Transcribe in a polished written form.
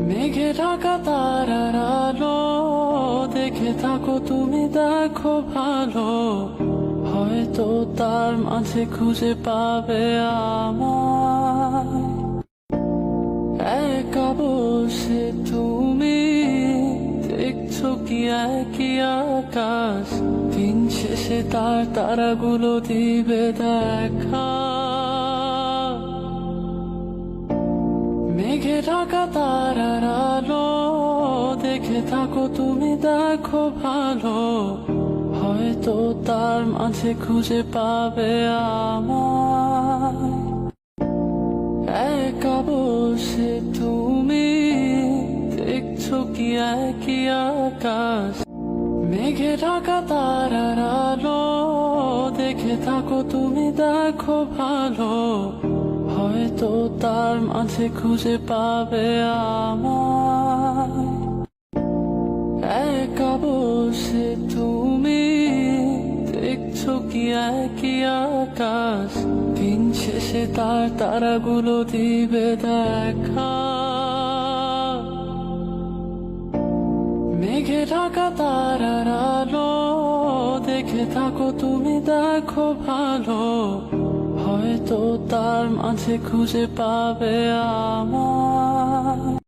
মেঘে ঢাকা তারার আলো দেখে থাকো তুমি, দেখো ভালো, হয়তো তার মাঝে খুঁজে পাবে আমায়। একা বসে তুমি দেখছো কি একই আকাশ, দিন শেষে তার তারাগুলো দিবে দেখা। মেঘে ঢাকা তারার আলো দেখে থাকো তুমি, দেখো ভালো, হয়তো তার মাঝে খুঁজে পাবে আমায়। একা বসে তুমি দেখছো কি একই আকাশ, মেঘে ঢাকা তারার আলো দেখে থাকো তুমি, দেখো ভালো, হয়তো তার মাঝে খুঁজে পাবে আমায়। একা বসে তুমি দেখছো কি একই আকাশ, দিন শেষে তার তারাগুলো দিবে দেখা। মেঘে ঢাকা তারার আলো দেখে থাকো তুমি, দেখো ভালো, হয়তো তার মাঝে খুঁজে পাবে আমায়।